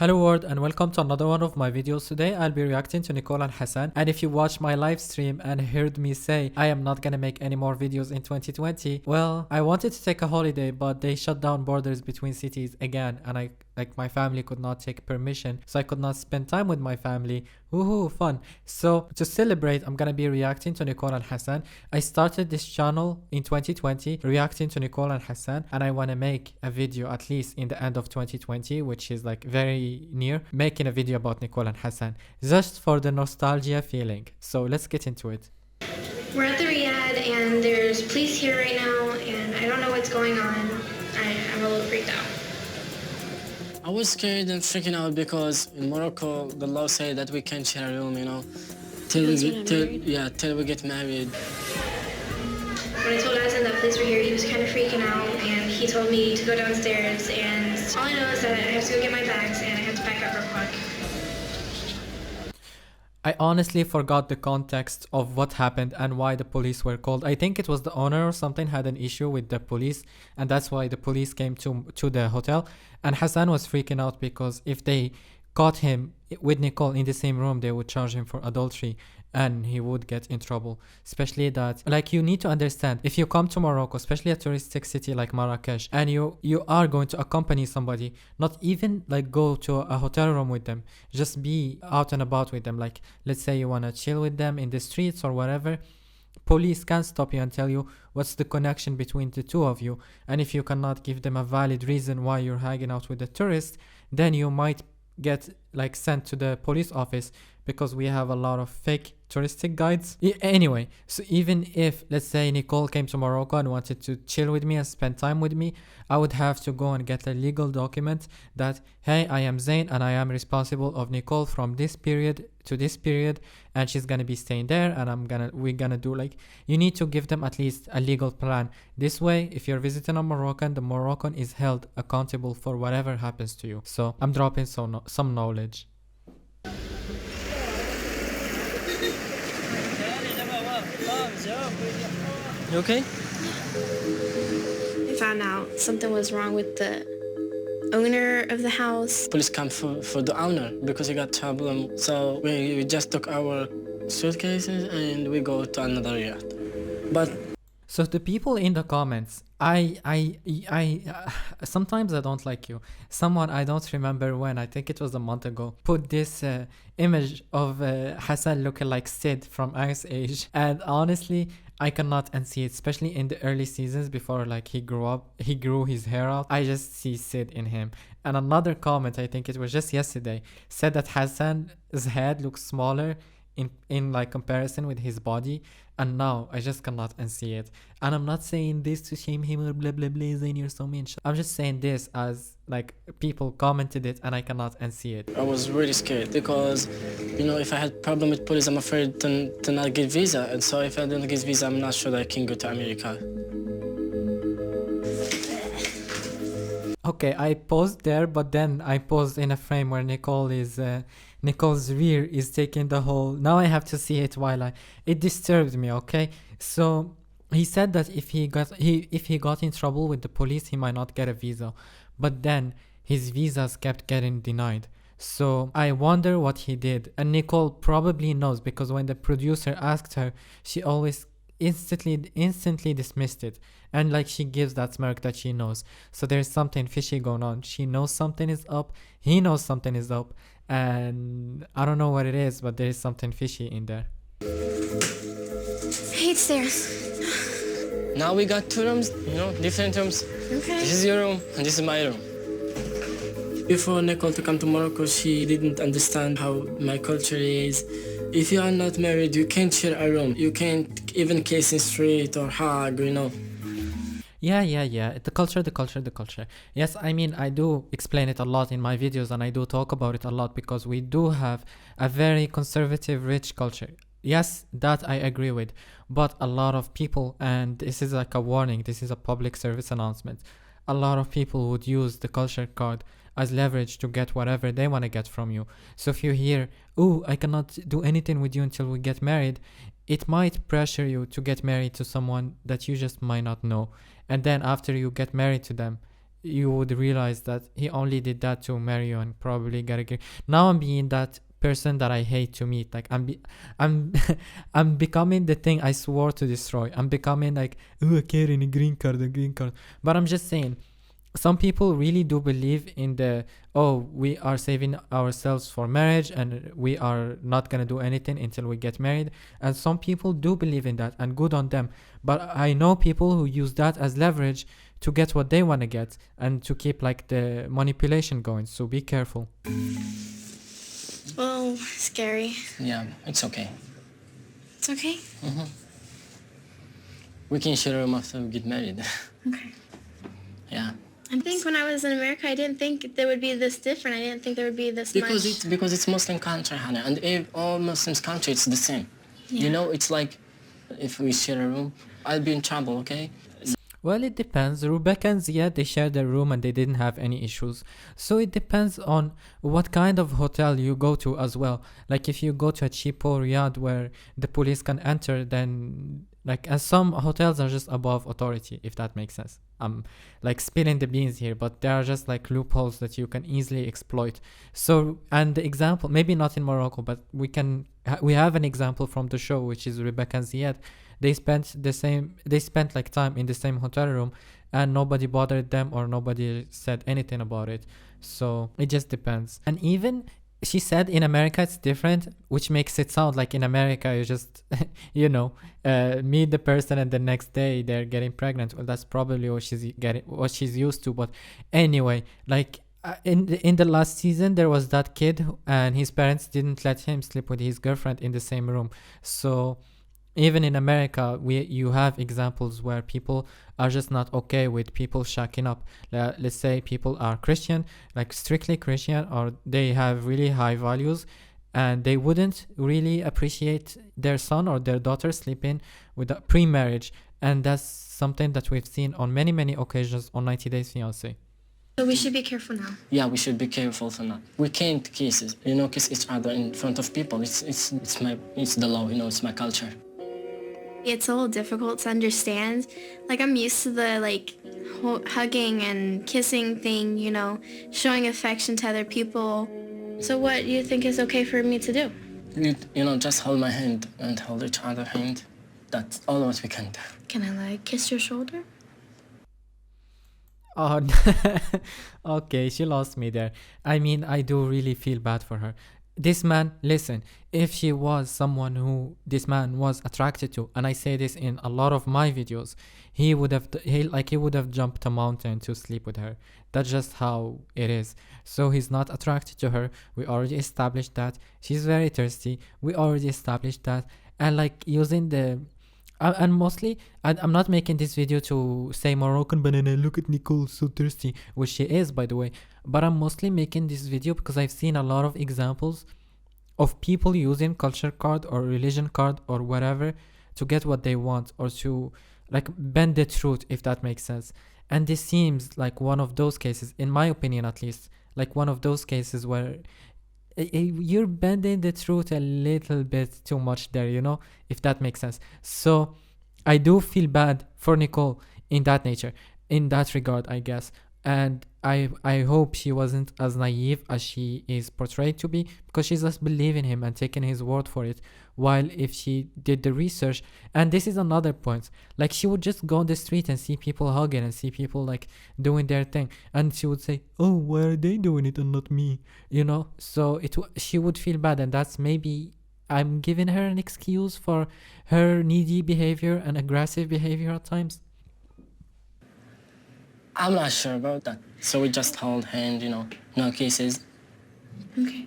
Hello world and welcome to another one of my videos. Today I'll be reacting to Nicole and Hassan, and if you watched my live stream and heard me say I am not gonna make any more videos in 2020, well, I wanted to take a holiday but they shut down borders between cities again, and my family could not take permission, so I could not spend time with my family. Woohoo, fun. So to celebrate, I'm gonna be reacting to Nicole and Hassan. I started this channel in 2020 reacting to Nicole and Hassan, and I wanna make a video at least in the end of 2020, which is like very near, making a video about Nicole and Hassan just for the nostalgia feeling. So let's get into it. We're at the Riyadh and there's police here right now and I don't know what's going on. I'm a little freaked out. I was scared and freaking out because in Morocco the law said that we can't share a room, till we get married. When I told Azan that police were here, he was kind of freaking out and he told me to go downstairs, and all I know is that I have to go get my bags and I have to pack up real quick. I honestly forgot the context of what happened and why the police were called. I think it was the owner or something had an issue with the police, and that's why the police came to the hotel. And Hassan was freaking out because if they caught him with Nicole in the same room, they would charge him for adultery and he would get in trouble. Especially that, like, you need to understand, if you come to Morocco, especially a touristic city like Marrakesh, and you are going to accompany somebody, not even like go to a hotel room with them, just be out and about with them. Like, let's say you want to chill with them in the streets or whatever, police can stop you and tell you what's the connection between the two of you. And if you cannot give them a valid reason why you're hanging out with a tourist, then you might get like sent to the police office, because we have a lot of fake touristic guides. Anyway, so even if, let's say, Nicole came to Morocco and wanted to chill with me and spend time with me, I would have to go and get a legal document that, hey, I am Zain and I am responsible of Nicole from this period to this period, and she's gonna be staying there, and we're gonna do, like, you need to give them at least a legal plan. This way, if you're visiting a Moroccan, the Moroccan is held accountable for whatever happens to you. So I'm dropping some knowledge. You okay? I found out something was wrong with the owner of the house. Police come for the owner because he got problem. So we just took our suitcases and we go to another yacht. But so the people in the comments, I sometimes I don't like you. Someone, I don't remember when, I think it was a month ago, put this image of Hassan looking like Sid from Ice Age, and honestly I cannot unsee it, especially in the early seasons before like he grew his hair out. I just see Sid in him. And another comment, I think it was just yesterday, said that Hassan's head looks smaller in like comparison with his body, and now I just cannot unsee it. And I'm not saying this to shame him or blah blah blah, Zain, you're so mean. I'm just saying this as like people commented it and I cannot unsee it. I was really scared because, if I had problem with police, I'm afraid to not get visa. And so if I don't get visa, I'm not sure that I can go to America. Okay, I paused there, but then I paused in a frame where Nicole's rear is taking the whole. Now I have to see it while it disturbed me. Okay, so he said that if he got in trouble with the police, he might not get a visa, but then his visas kept getting denied. So I wonder what he did, and Nicole probably knows, because when the producer asked her, she always instantly dismissed it, and like she gives that smirk that she knows. So there's something fishy going on. She knows something is up, he knows something is up, and I don't know what it is, but there is something fishy in there. Hey, it's there. Now we got two rooms, different rooms. Okay. This is your room and this is my room. Before Nicole to come to Morocco, she didn't understand how my culture is. If you are not married, you can't share a room. You can't even kiss in street or hug, Yeah. The culture. Yes, I mean, I do explain it a lot in my videos and I do talk about it a lot because we do have a very conservative, rich culture. Yes, that I agree with. But a lot of people, and this is like a warning, this is a public service announcement, a lot of people would use the culture card as leverage to get whatever they want to get from you. So if you hear, oh, I cannot do anything with you until we get married, it might pressure you to get married to someone that you just might not know. And then after you get married to them, you would realize that he only did that to marry you and probably get a green. Now I'm being that person that I hate to meet. Like I'm I'm becoming the thing I swore to destroy. I'm becoming like, oh, I care in a green card, a green card. But I'm just saying, some people really do believe in the, oh, we are saving ourselves for marriage and we are not gonna do anything until we get married. And some people do believe in that, and good on them. But I know people who use that as leverage to get what they want to get and to keep like the manipulation going. So be careful. Well, scary. Yeah, it's okay. It's okay? We can share a room after we get married. Okay. Yeah. I think when I was in America, I didn't think there would be this different. I didn't think there would be this much. Because it's Muslim country, Hannah, and all Muslims country, it's the same. Yeah. You know, it's like if we share a room, I'll be in trouble, okay? Well, it depends. Rebecca and Ziad, they shared a room and they didn't have any issues. So it depends on what kind of hotel you go to as well. Like if you go to a cheapo Riyadh where the police can enter, then like, and some hotels are just above authority, if that makes sense. I'm like spilling the beans here, but there are just like loopholes that you can easily exploit. So, and the example, maybe not in Morocco, but we have an example from the show, which is Rebecca and Ziad. They spent like time in the same hotel room and nobody bothered them or nobody said anything about it. So it just depends. And even she said in America it's different, which makes it sound like in America you just meet the person and the next day they're getting pregnant. Well, that's probably what she's used to. But anyway, like in the last season there was that kid and his parents didn't let him sleep with his girlfriend in the same room. So even in America, you have examples where people are just not okay with people shacking up. Let's say people are Christian, like strictly Christian, or they have really high values, and they wouldn't really appreciate their son or their daughter sleeping with a pre-marriage. And that's something that we've seen on many, many occasions on 90 Days Fiance. So we should be careful now. Yeah, we should be careful for now. We can't kiss each other in front of people. It's the law, it's my culture. It's a little difficult to understand. Like, I'm used to the, hugging and kissing thing, showing affection to other people. So what do you think is okay for me to do? Just hold my hand and hold each other's hand. That's all what we can do. Can I, kiss your shoulder? Oh, okay, she lost me there. I mean, I do really feel bad for her. This man, listen, if she was someone who this man was attracted to, and I say this in a lot of my videos, he would have jumped a mountain to sleep with her. That's just how it is. So he's not attracted to her. We already established that. She's very thirsty. We already established that. And using the and mostly, I'm not making this video to say Moroccan banana, look at Nicole, so thirsty, which she is, by the way. But I'm mostly making this video because I've seen a lot of examples of people using culture card or religion card or whatever to get what they want, or to bend the truth, if that makes sense. And this seems like one of those cases, in my opinion at least, like one of those cases where you're bending the truth a little bit too much there, if that makes sense. So I do feel bad for Nicole in that nature, in that regard, I guess. And I hope she wasn't as naive as she is portrayed to be, because she's just believing him and taking his word for it. While if she did the research, and this is another point, she would just go on the street and see people hugging and see people doing their thing, and she would say, oh, why are they doing it and not me, so she would feel bad. And that's maybe I'm giving her an excuse for her needy behavior and aggressive behavior at times. I'm not sure about that. So we just hold hand, no kisses. Okay.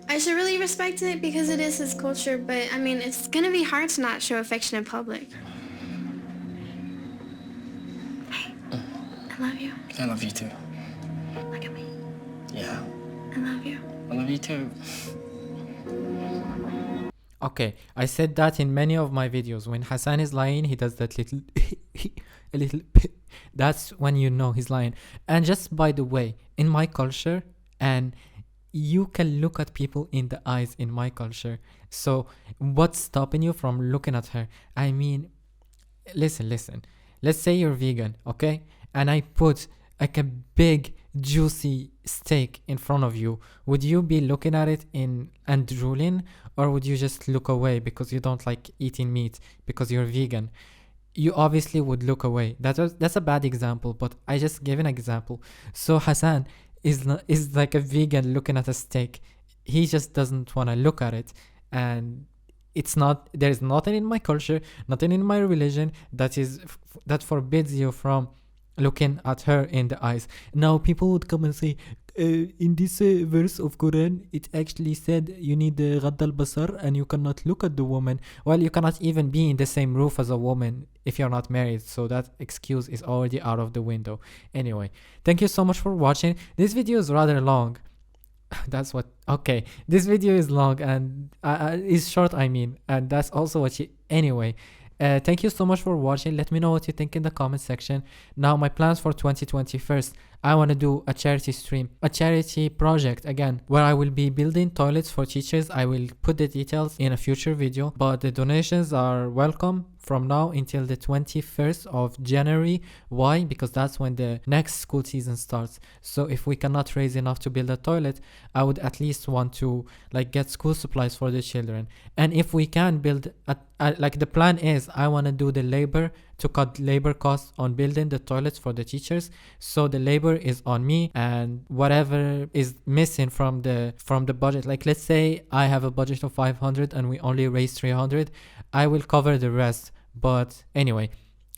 I should really respect it because it is his culture, but I mean, it's gonna be hard to not show affection in public. Hey, I love you. I love you too. Look at me. Yeah. I love you. I love you too. Okay, I said that in many of my videos. When Hassan is lying, he does that little a little that's when he's lying. And just by the way, in my culture, and you can look at people in the eyes in my culture. So what's stopping you from looking at her? I mean, listen. Let's say you're vegan, okay? And I put like a big juicy steak in front of you, would you be looking at it and drooling, or would you just look away because you don't like eating meat because you're vegan? You obviously would look away. That's a bad example, but I just gave an example. So Hassan is like a vegan looking at a steak. He just doesn't want to look at it, and it's not, there's nothing in my culture, nothing in my religion that forbids you from looking at her in the eyes. Now people would come and say, in this verse of Quran, it actually said you need Ghadd al-Basar and you cannot look at the woman. Well, you cannot even be in the same roof as a woman if you're not married, so that excuse is already out of the window. Anyway, thank you so much for watching. This video is rather long. That's what, okay, this video is long and is short, I mean, and that's also what you, anyway. Thank you so much for watching. Let me know what you think in the comment section. Now my plans for 2021, I want to do a charity stream, a charity project again, where I will be building toilets for teachers. I will put the details in a future video, but the donations are welcome from now until the 21st of January. Why? Because that's when the next school season starts. So if we cannot raise enough to build a toilet, I would at least want to like get school supplies for the children. And if we can build like the plan is, I want to do the labor, to cut labor costs on building the toilets for the teachers. So the labor is on me, and whatever is missing from the budget, like let's say I have a budget of 500 and we only raise 300, I will cover the rest. But anyway,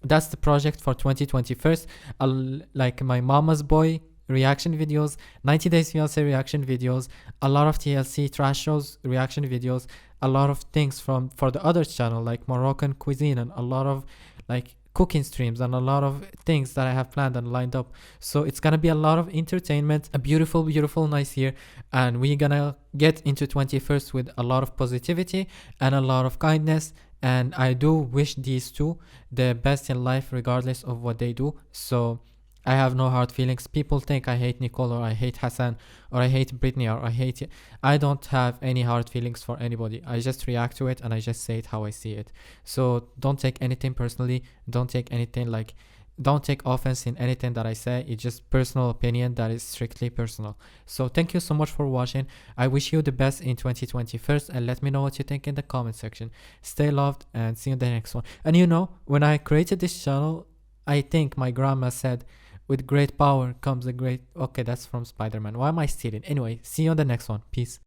that's the project for 2021. Like my mama's boy reaction videos, 90 days fiance reaction videos, a lot of TLC trash shows reaction videos, a lot of things for the other channel like Moroccan cuisine, and a lot of like cooking streams, and a lot of things that I have planned and lined up. So it's gonna be a lot of entertainment, a beautiful nice year, and we're gonna get into 21st with a lot of positivity and a lot of kindness. And I do wish these two the best in life regardless of what they do. So I have no hard feelings. People think I hate Nicole, or I hate Hassan, or I hate Brittany, or I don't have any hard feelings for anybody. I just react to it and I just say it how I see it. So don't take anything personally. Don't take anything like, don't take offense in anything that I say. It's just personal opinion that is strictly personal. So thank you so much for watching. I wish you the best in 2021, and let me know what you think in the comment section. Stay loved, and see you in the next one. And you know, when I created this channel, I think my grandma said, with great power comes a great... Okay, that's from Spider-Man. Why am I stealing? Anyway, see you on the next one. Peace.